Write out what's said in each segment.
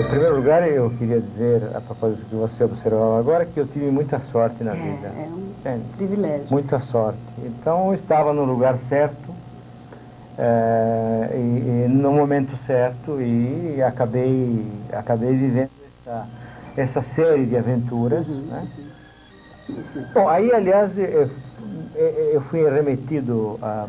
Em primeiro lugar, eu queria dizer, a propósito do que você observava agora, que eu tive muita sorte na vida. É um privilégio. Muita sorte. Então, eu estava no lugar certo, e no momento certo, e acabei vivendo essa série de aventuras, né? Bom, aí, aliás, eu fui remetido a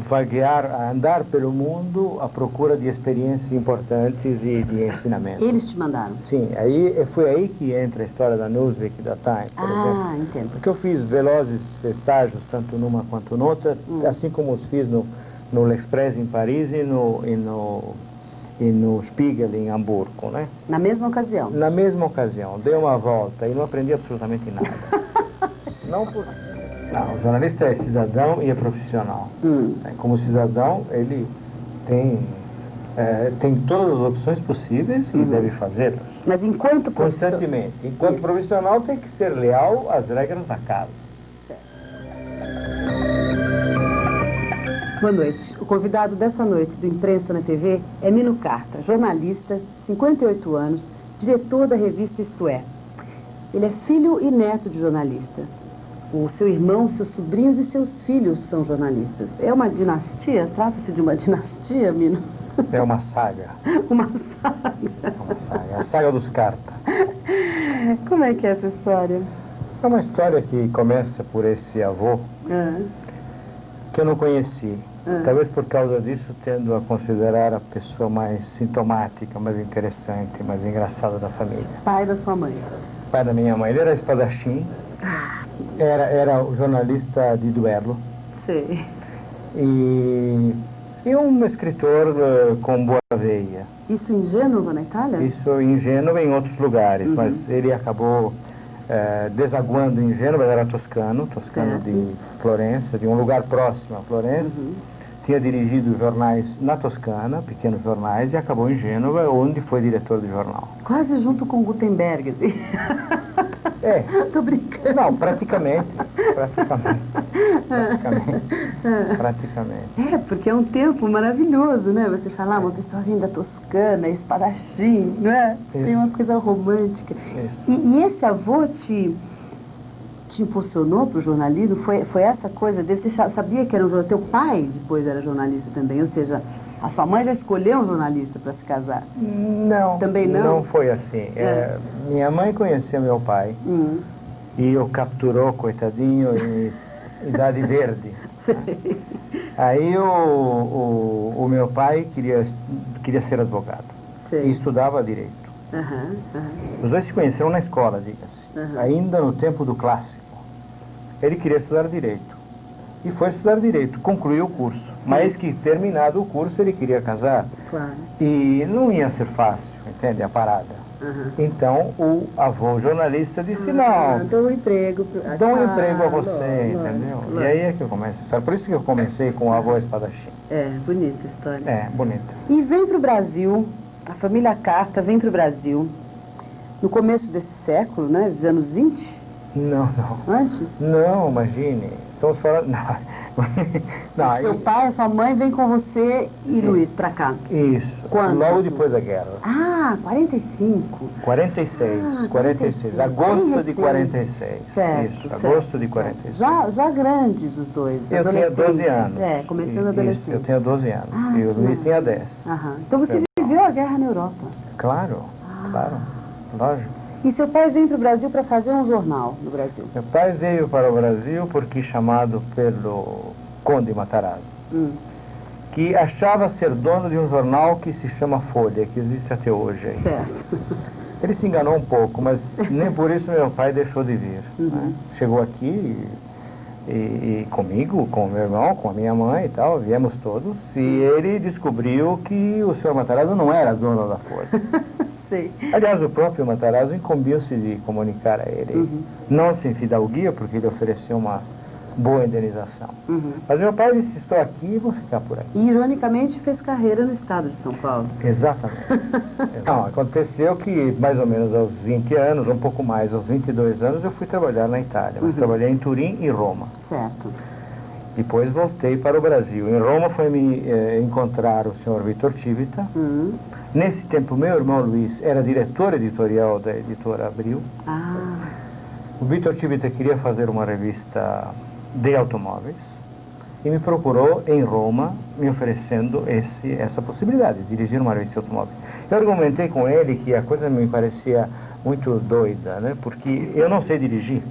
vaguear, a andar pelo mundo à procura de experiências importantes e de ensinamento. Eles te mandaram? Sim, foi aí que entra a história da Newsweek e da Time, por exemplo. Entendo. Porque eu fiz velozes estágios, tanto numa quanto noutra, assim como os fiz no L'Express em Paris e no Spiegel em Hamburgo, né? Na mesma ocasião? Na mesma ocasião. Dei uma volta e não aprendi absolutamente nada. Não, o jornalista é cidadão e é profissional. Como cidadão, ele tem todas as opções possíveis e deve fazê-las. Mas enquanto profissional... Constantemente. Enquanto profissional, tem que ser leal às regras da casa. Boa noite. O convidado dessa noite do Imprensa na TV é Mino Carta, jornalista, 58 anos, diretor da revista Isto É. Ele é filho e neto de jornalista. O seu irmão, seus sobrinhos e seus filhos são jornalistas. É uma dinastia? Trata-se de uma dinastia, Mino? É uma saga. Uma saga. Uma saga. A saga dos Carta. Como é que é essa história? É uma história que começa por esse avô que eu não conheci. Talvez por causa disso tendo a considerar a pessoa mais sintomática, mais interessante, mais engraçada da família. Pai da sua mãe? Pai da minha mãe. Ele era espadachim. Era o jornalista de duelo. Sei. E um escritor com boa veia. Isso em Gênova, na Itália? Isso em Gênova e em outros lugares, mas ele acabou desaguando em Gênova. Ele era toscano de Florença, de um lugar próximo a Florença. Tinha dirigido jornais na Toscana, pequenos jornais, e acabou em Gênova, onde foi diretor de jornal. Quase junto com Gutenberg, assim. Tô brincando. Não, praticamente. Porque é um tempo maravilhoso, né? Você falar, uma pessoa vinda toscana, espadachim, não é? Isso. Tem uma coisa romântica. E esse avô te impulsionou para o jornalismo? Foi essa coisa dele? Você sabia que era um jornalista? Teu pai depois era jornalista também, ou seja, a sua mãe já escolheu um jornalista para se casar? Não. Também não? Não foi assim. Minha mãe conhecia meu pai e o capturou, coitadinho, em idade verde. Aí o meu pai queria ser advogado. E estudava direito. Os dois se conheceram na escola, diga-se, ainda no tempo do clássico. Ele queria estudar direito e foi estudar direito, concluiu o curso, mas que terminado o curso ele queria casar. Claro. E não ia ser fácil, entende, a parada. Então o avô jornalista disse, não, dou um emprego a você, entendeu? E aí é que eu comecei a história. Por isso que eu comecei com o avô espadachim. Bonita a história. Bonita. E vem para o Brasil, a família Carta vem para o Brasil no começo desse século, né, dos anos 20? Não. Antes? Não, imagine. Estamos falando... Não. Seu pai, sua mãe vem com você e Luiz para cá? Isso. Quando? Logo depois da guerra. 45? 46. Agosto de 46. Certo. Agosto de 46. Já grandes os dois, eu tinha 12 anos. Começando a adolescência. Eu tinha 12 anos. E o Luiz tinha 10. Então você viveu a guerra na Europa? Claro. Lógico. E seu pai veio para o Brasil para fazer um jornal no Brasil? Meu pai veio para o Brasil porque chamado pelo Conde Matarazzo, que achava ser dono de um jornal que se chama Folha, que existe até hoje aí. Certo. Ele se enganou um pouco, mas nem por isso meu pai deixou de vir. Né? Chegou aqui e comigo, com o meu irmão, com a minha mãe e tal, viemos todos, e ele descobriu que o senhor Matarazzo não era dono da Folha. Sei. Aliás, o próprio Matarazzo incumbiu-se de comunicar a ele, não sem fidalguia, porque ele ofereceu uma boa indenização. Mas meu pai disse, estou aqui e vou ficar por aqui. E, ironicamente, fez carreira no estado de São Paulo. Exatamente. Não, aconteceu que, mais ou menos aos 20 anos, um pouco mais, aos 22 anos, eu fui trabalhar na Itália, mas trabalhei em Turim e Roma. Certo. Depois voltei para o Brasil. Em Roma foi me encontrar o senhor Vitor Civita, Nesse tempo, meu irmão Luiz era diretor editorial da editora Abril. O Vitor Civita queria fazer uma revista de automóveis e me procurou em Roma, me oferecendo essa possibilidade de dirigir uma revista de automóveis. Eu argumentei com ele que a coisa me parecia muito doida, né? Porque eu não sei dirigir.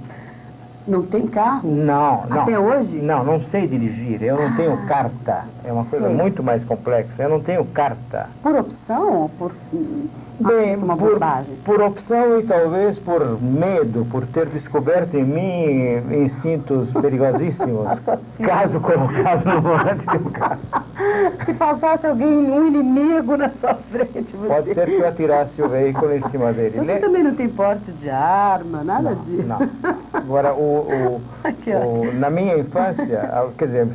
Não tem carro? Não. Até hoje? Não sei dirigir. Eu não tenho carta. É uma coisa muito mais complexa. Eu não tenho carta. Por opção ou por... Bem, uma bobagem? Por opção e talvez por medo, por ter descoberto em mim instintos perigosíssimos, caso colocado no volante de um carro. Se passasse um inimigo na sua frente... Pode ser que eu atirasse o veículo em cima dele. Você também não tem porte de arma, nada disso? Não. Agora, na minha infância, quer dizer,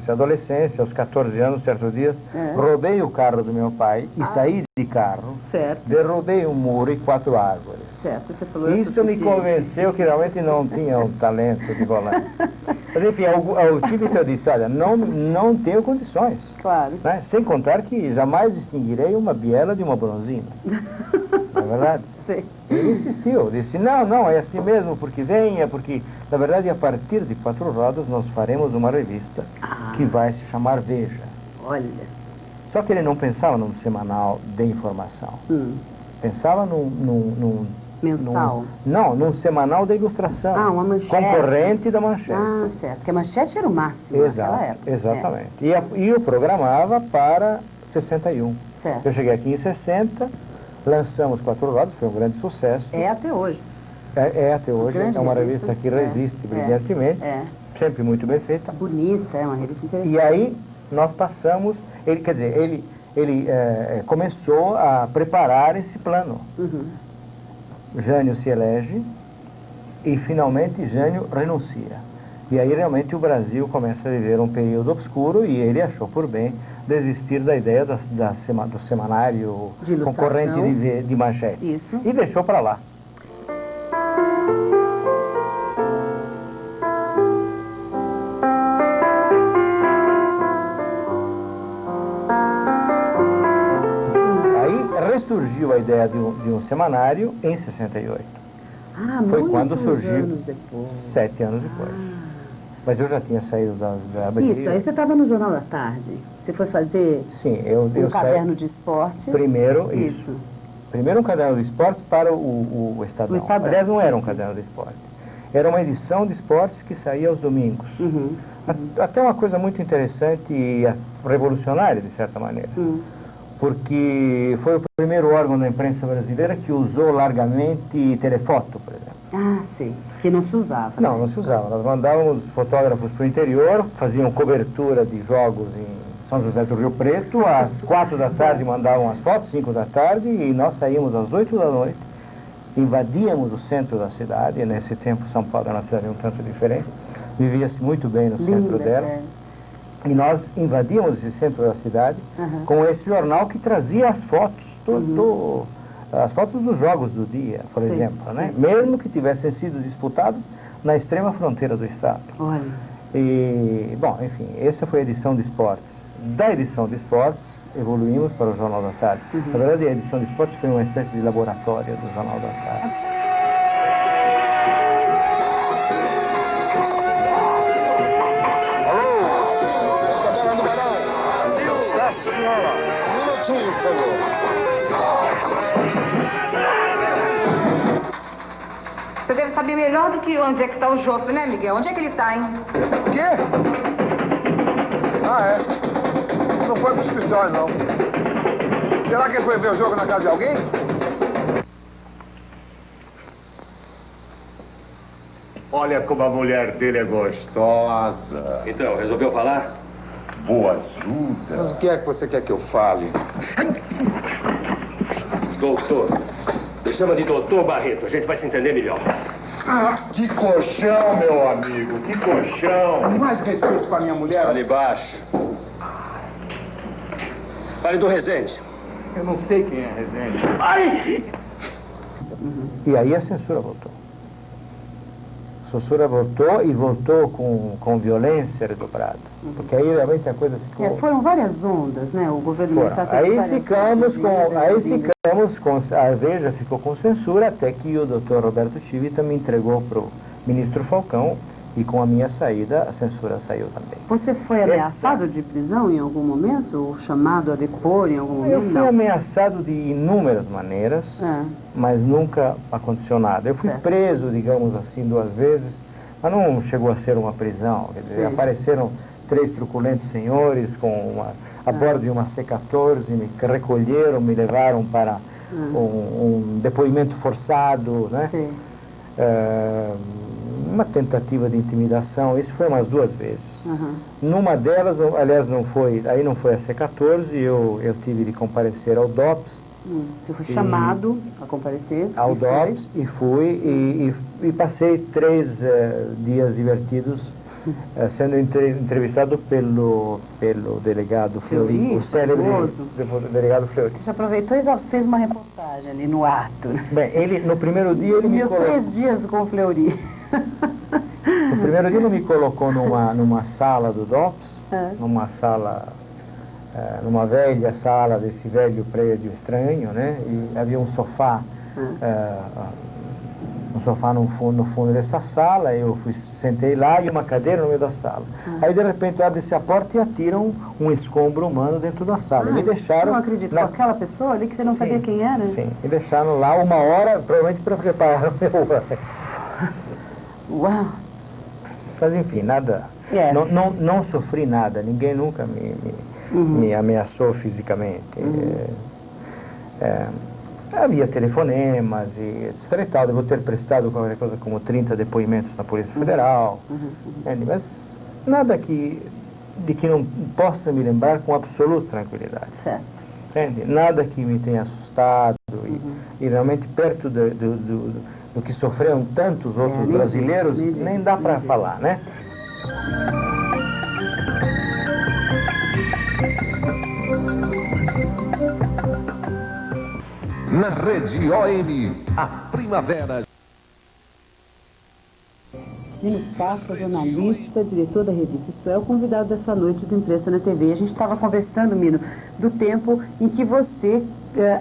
adolescência, aos 14 anos, certo dia, roubei o carro do meu pai e saí de carro. Certo. Derrubei um muro e 4 árvores. Certo, você falou isso me convenceu que realmente não tinha um talento de volante. Mas enfim, ao Civita eu disse, olha, não tenho condições. Claro. Né? Sem contar que jamais distinguirei uma biela de uma bronzina. Não é verdade? Sim. Ele insistiu, disse, não, é assim mesmo, porque porque, na verdade, a partir de 4 rodas nós faremos uma revista que vai se chamar Veja. Olha. Só que ele não pensava num semanal de informação. Pensava num mensal? Num semanal de ilustração. Uma manchete. Concorrente da manchete. Certo. Porque a manchete era o máximo naquela época. Exatamente. E eu programava para 61. Certo. Eu cheguei aqui em 60, lançamos 4 rodas, foi um grande sucesso. É até hoje. É até hoje. É uma revista que resiste brilhantemente. Sempre muito bem feita. Bonita, é uma revista interessante. E aí nós passamos, ele começou a preparar esse plano. Jânio se elege e finalmente Jânio renuncia. E aí realmente o Brasil começa a viver um período obscuro e ele achou por bem desistir da ideia do semanário concorrente de manchete. Isso. E deixou para lá. Surgiu a ideia de um semanário em 68. Foi quando surgiu, anos depois. 7 anos depois. Mas eu já tinha saído da Abril. Isso, aí você estava no Jornal da Tarde. Você foi fazer um caderno de esporte. Primeiro, isso. Primeiro um caderno de esporte para o Estadão. Aliás, não era um caderno de esporte. Era uma edição de esportes que saía aos domingos. Até uma coisa muito interessante e revolucionária, de certa maneira. Porque foi o primeiro órgão da imprensa brasileira que usou largamente telefoto, por exemplo. Sim. Que não se usava. Não se usava. Nós mandávamos fotógrafos para o interior, faziam cobertura de jogos em São José do Rio Preto, às 4 da tarde mandavam as fotos, 5 da tarde, e nós saímos às 8 da noite, invadíamos o centro da cidade, e nesse tempo São Paulo era uma cidade um tanto diferente, vivia-se muito bem no centro dela. E nós invadíamos esse centro da cidade com esse jornal que trazia as fotos, as fotos dos jogos do dia, por exemplo, né? Mesmo que tivessem sido disputados na extrema fronteira do estado. Olha. E, bom, enfim, essa foi a edição de esportes. Da edição de esportes, evoluímos para o Jornal da Tarde. Na verdade, a edição de esportes foi uma espécie de laboratório do Jornal da Tarde. Você deve saber melhor do que onde é que está o Joffre, né, Miguel? Onde é que ele está, hein? O quê? Não foi pro escritório, não. Será que ele foi ver o jogo na casa de alguém? Olha como a mulher dele é gostosa. Então, resolveu falar? Boazuda. Mas o que é que você quer que eu fale? Doutor. Me chama de doutor Barreto, a gente vai se entender melhor. Que colchão, meu amigo, que colchão. Mais respeito com a minha mulher. Fale baixo. Fale do Rezende. Eu não sei quem é Rezende. Ai! E aí a censura voltou. censura voltou e voltou com violência redobrada. Porque aí realmente a coisa ficou... foram várias ondas, né? O governo militar teve aí ficamos com... A Veja ficou com censura até que o Dr. Roberto Civita me entregou para o ministro Falcão e com a minha saída a censura saiu também. Você foi ameaçado de prisão em algum momento? Ou chamado a depor em algum momento? Eu fui ameaçado de inúmeras maneiras, mas nunca aconteceu nada. Eu fui preso, digamos assim, 2 vezes, mas não chegou a ser uma prisão. Quer dizer, apareceram 3 truculentos senhores a bordo de uma C-14, me recolheram, me levaram para um depoimento forçado, né? Uma tentativa de intimidação, isso foi umas 2 vezes. Numa delas, aliás, não foi a C-14, eu tive de comparecer ao DOPS. Você foi chamado a comparecer? Ao DOPS, e fui, e passei 3 dias divertidos, sendo entrevistado pelo delegado Fleury, o célebre delegado Fleury. Você aproveitou e já fez uma reportagem ali no ato. Bem, no primeiro dia ele me colocou... 3 dias com o Fleury. No primeiro dia ele me colocou numa sala do DOPS, numa velha sala desse velho prédio estranho, né? E havia um sofá, no fundo dessa sala. Eu sentei lá e uma cadeira no meio da sala. Aí de repente abre-se a porta e atiram um escombro humano dentro da sala. Me deixaram... Não acredito, com aquela pessoa ali que você não sabia quem era? Sim, me deixaram lá 1 hora, provavelmente para preparar o meu... Uau! Mas enfim, nada, não sofri nada, ninguém nunca me ameaçou fisicamente. Havia telefonemas e etc e tal, devo ter prestado qualquer coisa como 30 depoimentos na Polícia Federal, mas nada de que não possa me lembrar com absoluta tranquilidade. Certo. Entende? Nada que me tenha assustado e realmente perto do que sofreram tantos outros brasileiros, nem dá para falar, né? Na Rede ON, a primavera. Mino Passa, jornalista, diretor da revista Isto É, o convidado dessa noite do Imprensa na TV. A gente estava conversando, Mino, do tempo em que você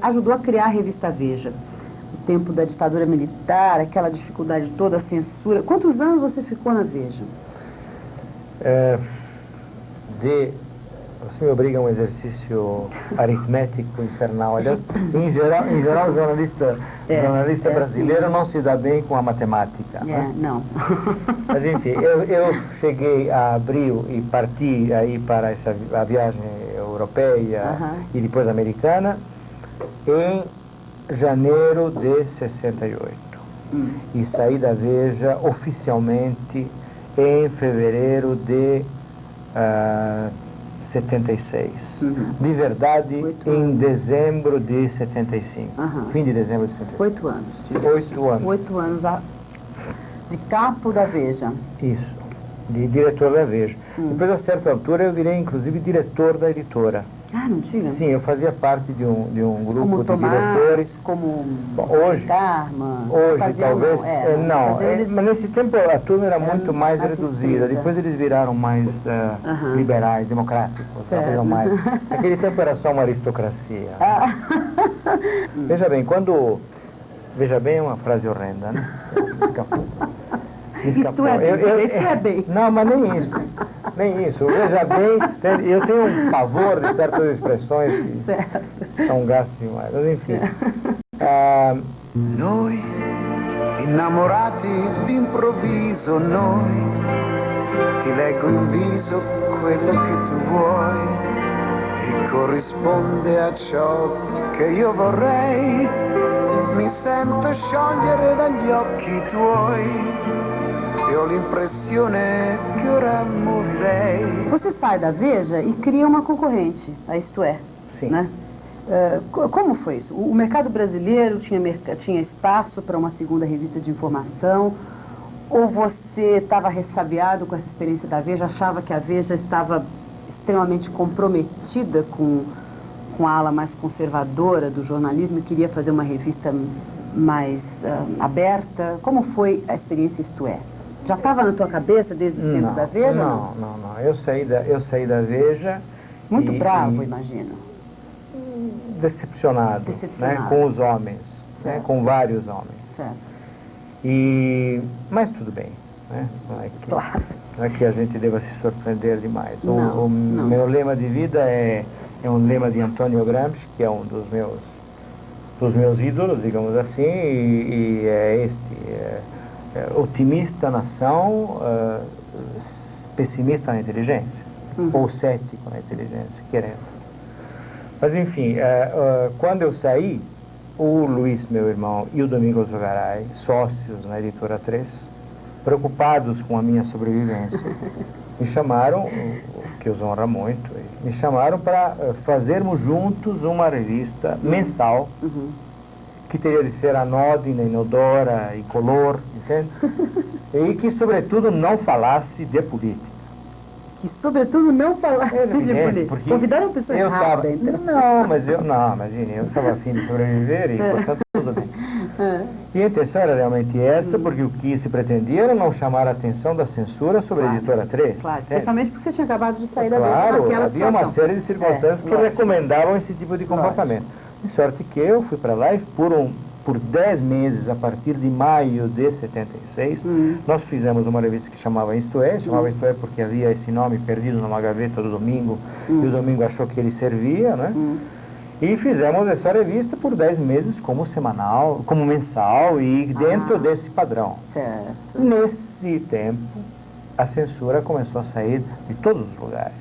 ajudou a criar a revista Veja. O tempo da ditadura militar, aquela dificuldade toda, a censura. Quantos anos você ficou na Veja? Você me obriga a um exercício aritmético infernal. Aliás, em geral o jornalista brasileiro não se dá bem com a matemática. Não. Mas enfim, eu cheguei a abril e parti aí para a viagem europeia e depois americana em janeiro de 68. E saí da Veja oficialmente em fevereiro de 76. De verdade, em dezembro de 75. Fim de dezembro de 75. 8 anos. 8 anos. 8 anos de capo da Veja. Isso, de diretor da Veja. Depois, a certa altura, eu virei, inclusive, diretor da editora. Ah, não diga? Sim, eu fazia parte de um grupo como de Tomás, diretores. Como hoje, Karma. Hoje, talvez. Mas nesse tempo a turma era muito mais reduzida. Depois eles viraram mais liberais, democráticos. Mais. Naquele tempo era só uma aristocracia. Veja bem, Veja bem é uma frase horrenda, né? Escapou. Isto é bem. Não, mas nem isso. Nem isso. Veja bem, eu tenho um pavor de certas expressões que são gastos demais. Mas enfim. Noi, innamorati d'improvviso, noi, ti leggo in viso quello che tu vuoi e corrisponde a ciò che io vorrei. Mi sento sciogliere dagli occhi tuoi. Eu l'impressione que ora morirei. Você sai da Veja e cria uma concorrente, a Isto É. Sim. Né? Como foi isso? O mercado brasileiro tinha espaço para uma segunda revista de informação? Ou você estava ressabiado com essa experiência da Veja, achava que a Veja estava extremamente comprometida com a ala mais conservadora do jornalismo e queria fazer uma revista mais aberta? Como foi a experiência Isto É? Já estava na tua cabeça desde os tempos da Veja? Não. Eu saí da Veja... Muito bravo, imagino. Decepcionado. Né, com os homens, né, com vários homens. Certo. Mas tudo bem. Né? Claro. Não é que a gente deva se surpreender demais. Não. Meu lema de vida é um lema de Antônio Gramsci, que é um dos meus ídolos, digamos assim, e é otimista na ação, pessimista na inteligência, ou cético na inteligência, querendo. Mas enfim, quando eu saí, o Luiz, meu irmão, e o Domingos Zogaray, sócios na Editora 3, preocupados com a minha sobrevivência, me chamaram, que os honra muito, me chamaram para fazermos juntos uma revista mensal, que teria de ser anódina, inodora, incolor, entende? E que, sobretudo, não falasse de política. Que, sobretudo, não falasse de política. Convidaram a pessoa errada, então. Imagine, eu estava a fim de sobreviver e, portanto, tudo bem. E a intenção era realmente essa, porque o que se pretendia era não chamar a atenção da censura sobre a Editora 3. Claro, especialmente porque você tinha acabado de sair da Veja naquela situação. Havia uma série de circunstâncias que recomendavam esse tipo de comportamento. De sorte que eu fui para lá e por 10 meses, a partir de maio de 76, nós fizemos uma revista que chamava Isto É, porque havia esse nome perdido numa gaveta do Domingo, e o Domingo achou que ele servia, né? E fizemos essa revista por 10 meses como semanal, como mensal e dentro desse padrão. Certo. Nesse tempo, a censura começou a sair de todos os lugares.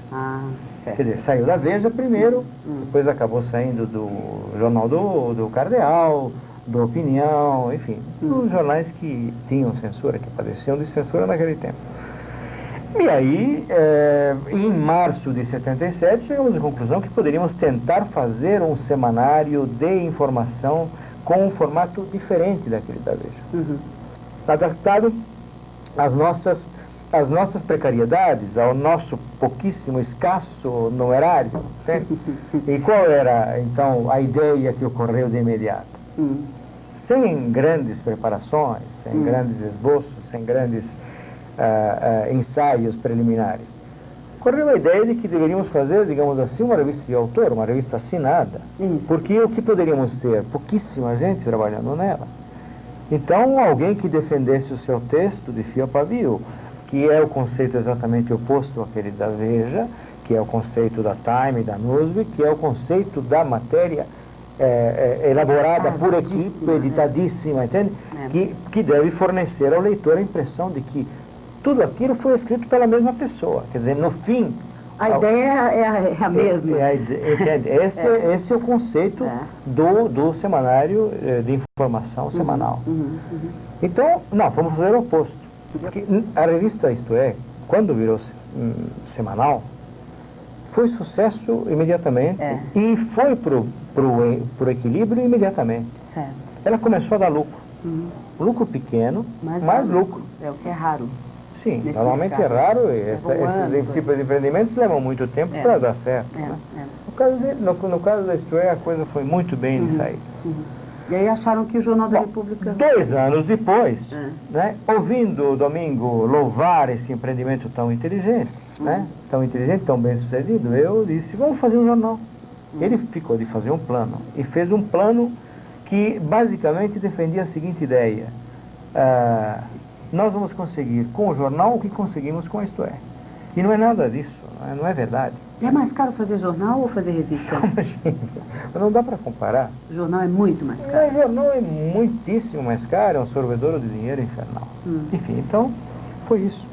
Certo. Quer dizer, saiu da Veja primeiro, depois acabou saindo do Jornal do Cardeal, do Opinião, enfim, dos jornais que tinham censura, que padeciam de censura naquele tempo. E aí, em março de 77, chegamos à conclusão que poderíamos tentar fazer um semanário de informação com um formato diferente daquele da Veja. Adaptado às nossas precariedades, ao nosso pouquíssimo, escasso numerário. Né? E qual era, então, a ideia que ocorreu de imediato? Sem grandes preparações, sem grandes esboços, sem grandes ensaios preliminares. Ocorreu a ideia de que deveríamos fazer, digamos assim, uma revista de autor, uma revista assinada. Porque o que poderíamos ter? Pouquíssima gente trabalhando nela. Então, alguém que defendesse o seu texto de fio a pavio, que é o conceito exatamente oposto àquele da Veja, que é o conceito da Time, da Newsweek, que é o conceito da matéria elaborada por equipe, editadíssima, entende? Que deve fornecer ao leitor a impressão de que tudo aquilo foi escrito pela mesma pessoa. Quer dizer, no fim... A ideia é a mesma. Esse é o conceito do semanário de informação semanal. Então, vamos fazer o oposto. Porque a revista Isto É, quando virou semanal, foi sucesso imediatamente e foi pro equilíbrio imediatamente. Certo. Ela começou a dar lucro. Lucro pequeno, mas lucro. É o que é raro. Sim, normalmente é raro, esses tipos de empreendimentos levam muito tempo para dar certo. Né? No caso da Isto É, a coisa foi muito bem de saída. E aí acharam que o Jornal da República... 2 anos depois, né, ouvindo o Domingo louvar esse empreendimento tão inteligente, né, tão bem sucedido, eu disse, vamos fazer um jornal. Ele ficou de fazer um plano, e fez um plano que basicamente defendia a seguinte ideia: nós vamos conseguir com o jornal o que conseguimos com Isto É. E não é nada disso, não é verdade. É mais caro fazer jornal ou fazer revista? Imagina, não dá para comparar. O jornal é muito mais caro. O jornal é muitíssimo mais caro, é um sorvedor de dinheiro infernal. Enfim, então, foi isso.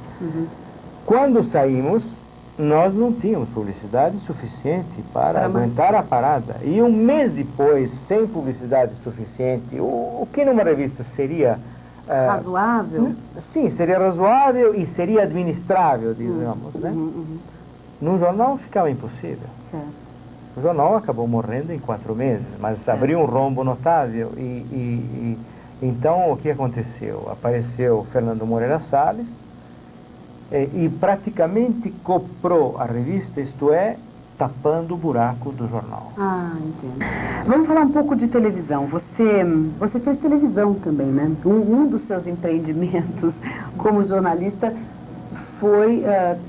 Quando saímos, nós não tínhamos publicidade suficiente para aguentar a parada. E um mês depois, sem publicidade suficiente, o que numa revista seria... razoável? Sim, seria razoável e seria administrável, digamos, né? Num jornal ficava impossível. Certo. O jornal acabou morrendo em 4 meses, mas abriu um rombo notável e então o que aconteceu? Apareceu Fernando Moreira Salles e praticamente comprou a revista Isto É, tapando o buraco do jornal. Entendo. Vamos falar um pouco de televisão. Você fez televisão também, né? Um dos seus empreendimentos como jornalista, foi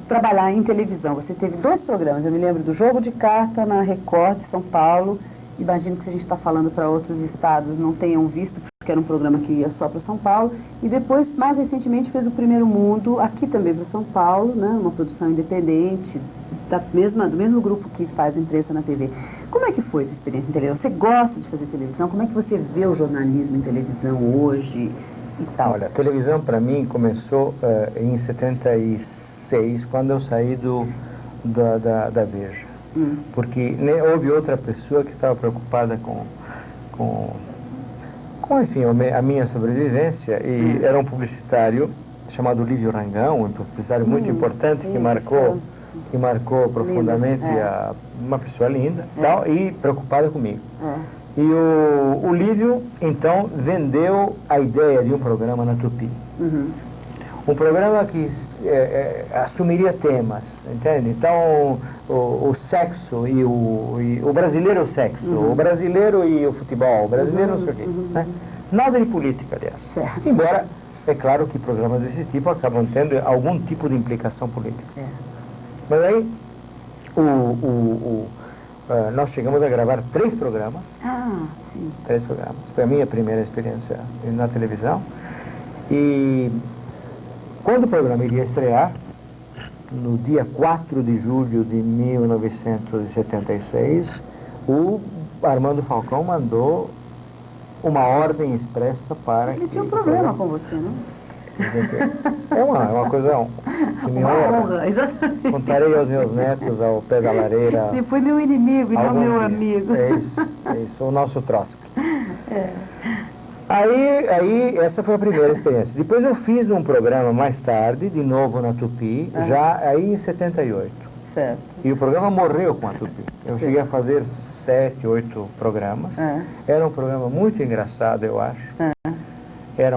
trabalhar em televisão. Você teve 2 programas, eu me lembro do Jogo de Carta na Record de São Paulo. Imagino que se a gente está falando para outros estados não tenham visto, porque era um programa que ia só para São Paulo. E depois, mais recentemente, fez o Primeiro Mundo, aqui também para São Paulo, né? Uma produção independente, do mesmo grupo que faz o Imprensa na TV. Como é que foi a sua experiência em televisão? Você gosta de fazer televisão? Como é que você vê o jornalismo em televisão hoje e tal? Olha, a televisão para mim começou em 76, quando eu saí da Veja. Porque houve outra pessoa que estava preocupada com enfim, a minha sobrevivência, e era um publicitário chamado Lívio Rangão, um publicitário muito importante, sim, que marcou profundamente uma pessoa linda, tal, e preocupada comigo. E o Lívio, então, vendeu a ideia de um programa na Tupi. Um programa que assumiria temas, entende? Então, o sexo e o brasileiro é o sexo, o brasileiro e o futebol, o brasileiro não sei o quê. Né? Nada de política, aliás. Certo. Embora, é claro que programas desse tipo acabam tendo algum tipo de implicação política. Mas aí, nós chegamos a gravar 3 programas. Sim. 3 programas. Foi a minha primeira experiência na televisão. E quando o programa iria estrear, no dia 4 de julho de 1976, o Armando Falcão mandou uma ordem expressa para Ele tinha um problema com você, não? É uma coisa que me honra. Exatamente. Contarei aos meus netos ao pé da lareira. Você foi meu inimigo e não meu amigo. É isso, o nosso Trotsky. Aí, essa foi a primeira experiência. Depois eu fiz um programa mais tarde, de novo na Tupi, já aí em 78. Certo. E o programa morreu com a Tupi. Eu cheguei a fazer 7, 8 programas. Era um programa muito engraçado, eu acho. Era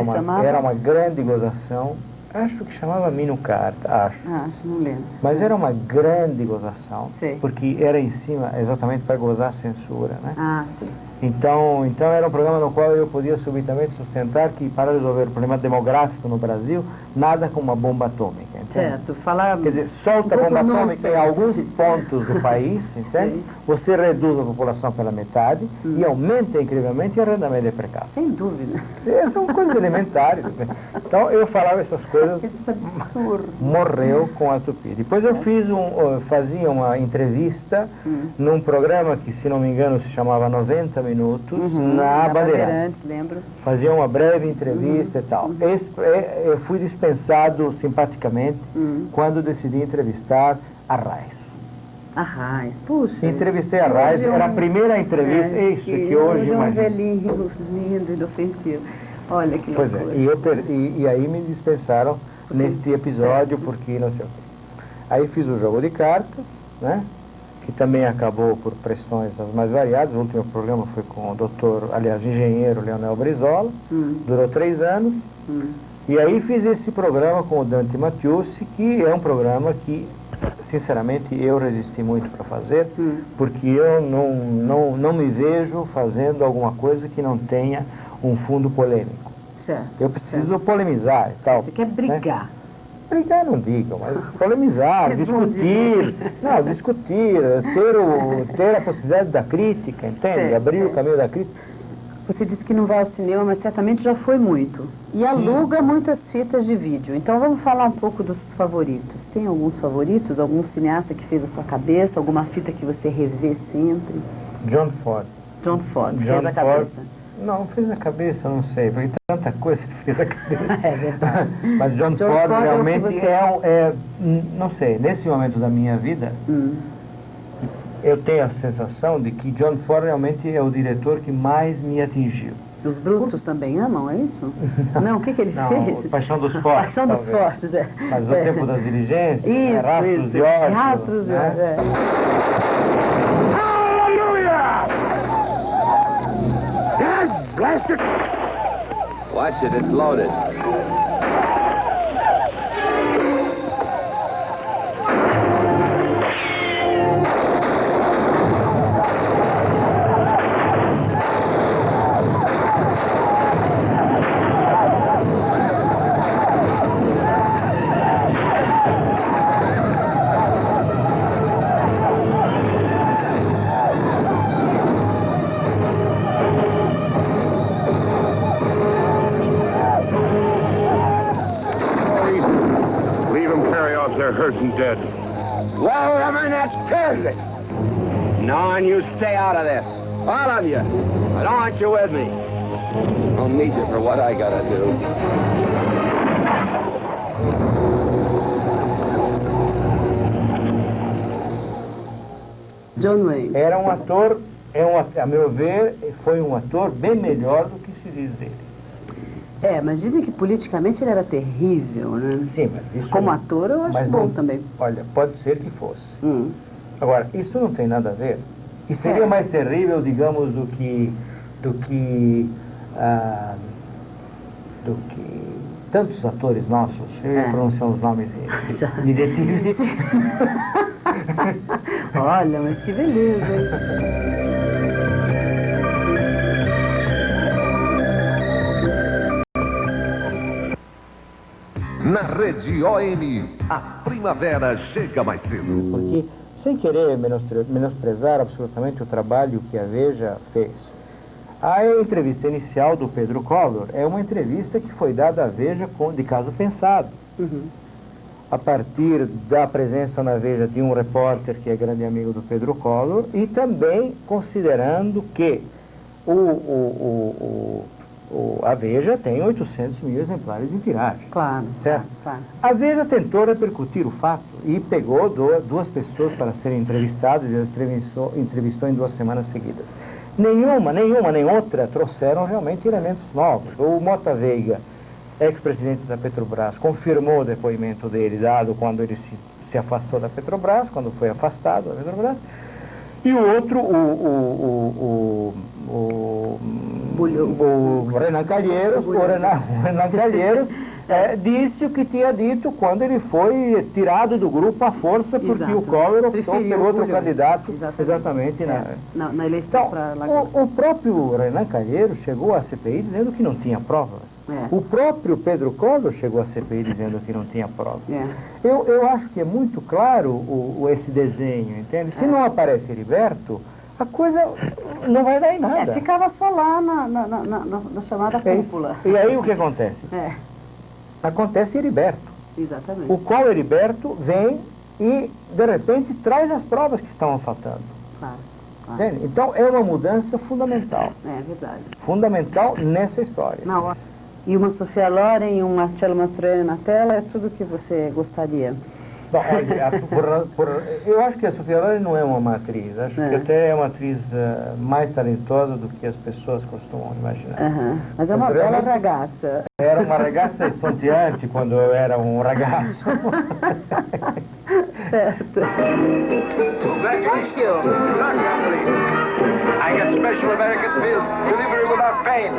uma grande gozação. Acho que chamava Minucarta, acho. Não lembro. Mas era uma grande gozação, porque era em cima exatamente para gozar a censura, né? Sim. Então era um programa no qual eu podia subitamente sustentar que, para resolver o problema demográfico no Brasil, nada como uma bomba atômica, entende? Certo, falar... Quer dizer, solta a bomba atômica em alguns pontos do país, entende? Você reduz a população pela metade e aumenta incrivelmente o arrendamento de precário. Sem dúvida. São coisas elementares. Então eu falava essas coisas, morreu com a Tupi. Depois eu fazia uma entrevista num programa que, se não me engano, se chamava 90 Minutos, na Bandeirantes. Lembro. Fazia uma breve entrevista e tal. Eu fui dispensado simpaticamente quando decidi entrevistar a Reis. A Reis, puxa. Entrevistei a Reis, era a primeira entrevista, isso que hoje é um imagino. velhinho lindo e inofensivo. Olha que loucura. Pois é, e aí me dispensaram neste episódio, porque não sei o quê. Aí fiz o Jogo de Cartas, né? Que também acabou por pressões as mais variadas. O último programa foi com o engenheiro Leonel Brizola, durou 3 anos. E aí fiz esse programa com o Dante Mattiusi, que é um programa que, sinceramente, eu resisti muito para fazer, porque eu não me vejo fazendo alguma coisa que não tenha um fundo polêmico. Certo. Eu preciso polemizar e tal. Você quer brigar. Né? Brigar não digo, mas polemizar, discutir, ter a possibilidade da crítica, entende? Abrir o caminho da crítica. Você disse que não vai ao cinema, mas certamente já foi muito. E aluga muitas fitas de vídeo. Então vamos falar um pouco dos favoritos. Tem alguns favoritos? Algum cineasta que fez a sua cabeça? Alguma fita que você revê sempre? John Ford. John Ford, fez a cabeça. Não, fez a cabeça, não sei, porque tanta coisa que fez a cabeça. É verdade. Mas John Ford realmente não sei, nesse momento da minha vida, eu tenho a sensação de que John Ford realmente é o diretor que mais me atingiu. Os brutos também amam, é isso? Não, o que ele fez? Paixão dos Fortes. Paixão dos Fortes, é. Mas o Tempo das Diligências, isso, Rastros de Ódio. Rastros de Ódio, é. Watch it, it's loaded. wasn't dead. Well, Reverend, that's Thursday. No, and you stay out of this. All of you. I don't want you with me. I'll need you for what I gotta do. John Wayne. Era um ator, a meu ver, foi um ator bem melhor do que se diz dele. Mas dizem que politicamente ele era terrível, né? Sim, mas isso... Como ator eu acho bom também. Olha, pode ser que fosse. Agora, isso não tem nada a ver. E seria mais terrível, digamos, do que tantos atores nossos. Eu pronuncio os nomes e me detive. Olha, mas que beleza, hein? Na Rede OM, a primavera chega mais cedo. Porque, sem querer menosprezar absolutamente o trabalho que a Veja fez, a entrevista inicial do Pedro Collor é uma entrevista que foi dada à Veja de caso pensado. A partir da presença na Veja de um repórter que é grande amigo do Pedro Collor e também considerando que a Veja tem 800 mil exemplares em tiragem. Claro, certo? Claro. A Veja tentou repercutir o fato e pegou duas pessoas para serem entrevistadas e as entrevistou em 2 semanas seguidas. Nenhuma nem outra trouxeram realmente elementos novos. O Mota Veiga, ex-presidente da Petrobras, confirmou o depoimento dele dado quando ele se afastou da Petrobras, quando foi afastado da Petrobras. E o outro, o Renan Calheiros, disse o que tinha dito quando ele foi tirado do grupo à força, porque o Collor optou pelo outro candidato, exatamente na eleição. Então, o próprio Renan Calheiros chegou à CPI dizendo que não tinha provas. O próprio Pedro Collor chegou à CPI dizendo que não tinha provas. Eu acho que é muito claro esse desenho, entende? Se não aparece Heriberto, a coisa não vai dar em nada. Ficava só lá na chamada cúpula. E aí o que acontece? Acontece Heriberto. Exatamente. O qual Heriberto vem e, de repente, traz as provas que estavam faltando. Claro. Entende? Então, é uma mudança fundamental. É verdade. Fundamental nessa história. Na hora. E uma Sofia Loren e um Marcello Mastroianni na tela é tudo que você gostaria? Bom, olha, eu acho que a Sofia Loren não é uma má atriz. Acho que até é uma atriz mais talentosa do que as pessoas costumam imaginar. Mas é uma bela ragazza. Era uma ragazza estonteante quando eu era um ragazzo. Certo. Thank you. I get special American pills, delivery without pain.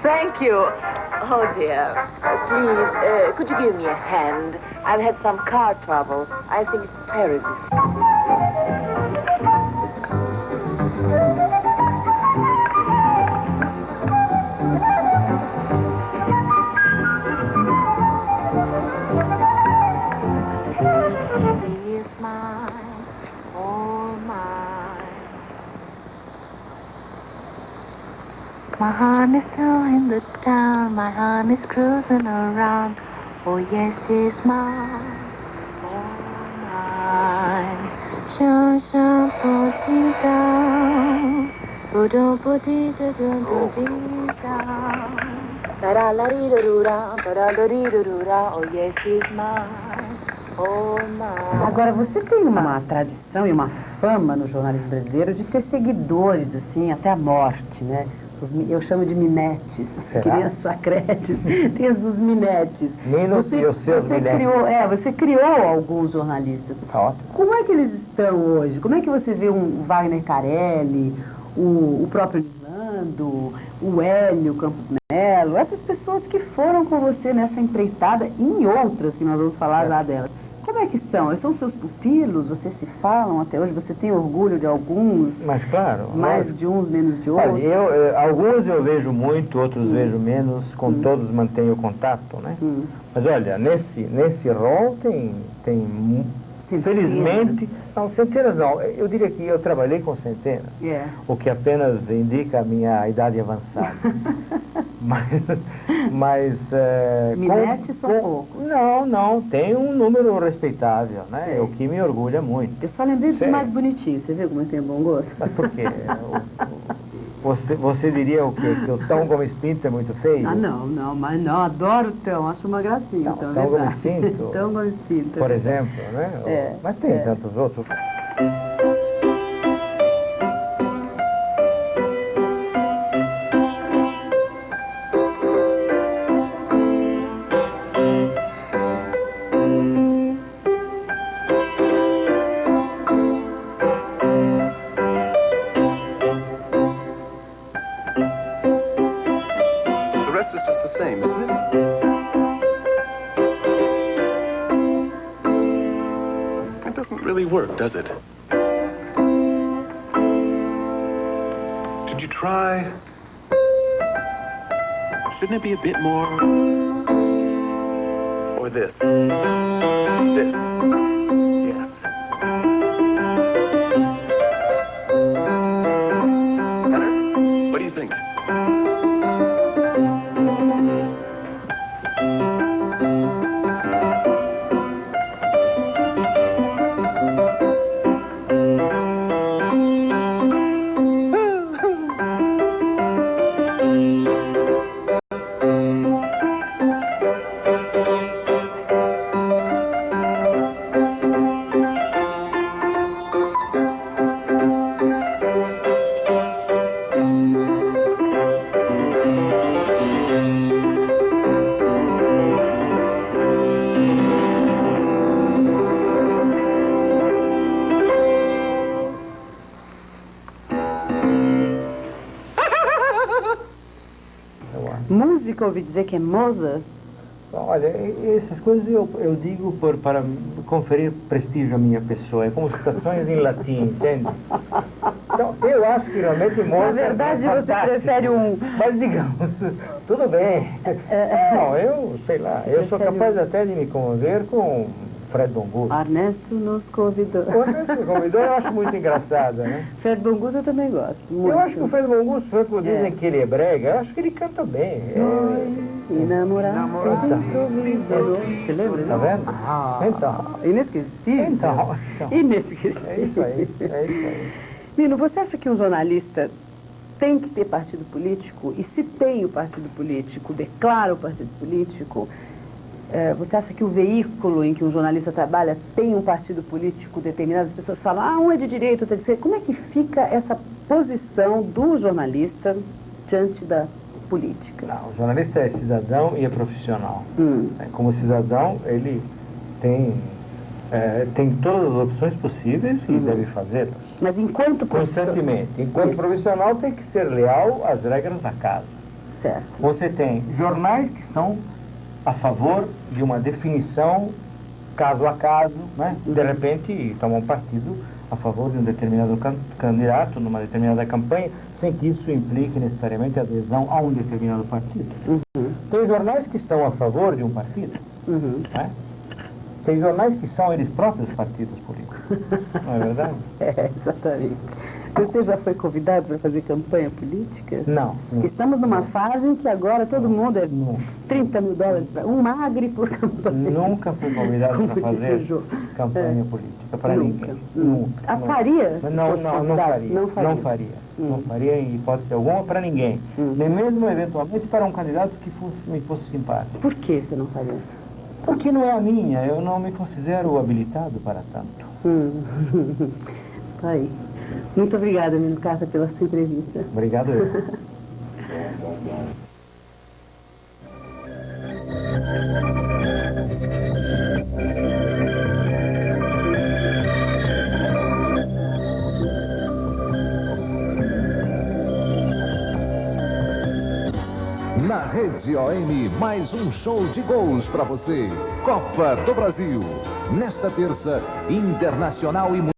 Thank you. Oh, dear. Please, could you give me a hand? I've had some car trouble. I think it's terrible. He is mine, all mine. My honey's still in the town, my honey's cruising around. Oh yes, he's mine, all mine. Shun shun putty down, budum putty dum dum down. Da la ri do da la ri do da. Oh yes, he's mine, all mine. Agora, você tem uma tradição e uma fama no jornalismo brasileiro de ter seguidores, assim, até a morte, né? Eu chamo de minetes, crianças chacretes, tem os minetes. Você criou alguns jornalistas. Ótimo. Como é que eles estão hoje? Como é que você vê um Wagner Carelli, o próprio Orlando, o Hélio Campos Mello? Melo, essas pessoas que foram com você nessa empreitada e em outras que nós vamos falar já delas, como é que são? Eles são seus pupilos? Vocês se falam até hoje? Você tem orgulho de alguns? Mas claro. Mais de uns, menos de outros? Olha, alguns eu vejo muito, outros vejo menos, com todos mantenho contato, né? Mas olha, nesse rol tem felizmente, não, centenas não, eu diria que eu trabalhei com centenas, o que apenas indica a minha idade avançada. mas Minete são poucos. Não, tem um número respeitável, né? O que me orgulha muito. Eu só lembrei do mais bonitinho, você viu como eu tenho bom gosto? Mas por quê? Você diria o quê? Que o Tão Gomes Pinto é muito feio? Ah, não, mas não, adoro o Tão, acho uma gracinha. Não, Tão Gomes Pinto, Tão Gomes Pinto. por exemplo, né? Mas tem tantos outros. Does it? Did you try? Shouldn't it be a bit more? Or this? This? Yes. Better? What do you think? Música, ouvi dizer que é Mozart. Olha, essas coisas eu digo para conferir prestígio à minha pessoa. É como citações em latim, entende? Então, eu acho que realmente Mozart... Na verdade, você prefere um... Mas digamos, tudo bem. Não, eu sei lá, eu sou capaz até de me comover com Fred Bongus. Ernesto nos convidou. O Ernesto me convidou, eu acho muito engraçada, né? Fred Bongus eu também gosto. Muito. Eu acho que o Fred Bongus, quando dizem que ele é brega, eu acho que ele canta bem. Enamorado. Você lembra? Tá vendo? Então. Inesquecível. Então. Inesquecível. É isso aí. Nino, você acha que um jornalista tem que ter partido político? E se tem o partido político, declara o partido político, você acha que o veículo em que um jornalista trabalha tem um partido político determinado? As pessoas falam, um é de direita, outro é de esquerda. Como é que fica essa posição do jornalista diante da política? Não, o jornalista é cidadão e é profissional. Como cidadão, ele tem todas as opções possíveis e deve fazê-las. Mas enquanto profissional... Constantemente. Enquanto profissional, tem que ser leal às regras da casa. Certo. Você tem jornais que são a favor de uma definição caso a caso, né? De repente tomam partido a favor de um determinado candidato numa determinada campanha, sem que isso implique necessariamente adesão a um determinado partido. Tem jornais que estão a favor de um partido, né? Tem jornais que são eles próprios partidos políticos, não é verdade? Exatamente. Você já foi convidado para fazer campanha política? Não. Estamos numa fase em que agora todo mundo é 30 mil dólares, um magre por campanha. Nunca fui convidado para fazer campanha política para ninguém. Nunca. Faria? Não faria. Não faria em hipótese alguma para ninguém. Nem mesmo, eventualmente, para um candidato que me fosse simpático. Por que você não faria? Porque não é a minha. Eu não me considero habilitado para tanto. Tá aí. Muito obrigada, Nino Carta, pela sua entrevista. Obrigado eu. Na Rede OM, mais um show de gols para você. Copa do Brasil. Nesta terça, Internacional e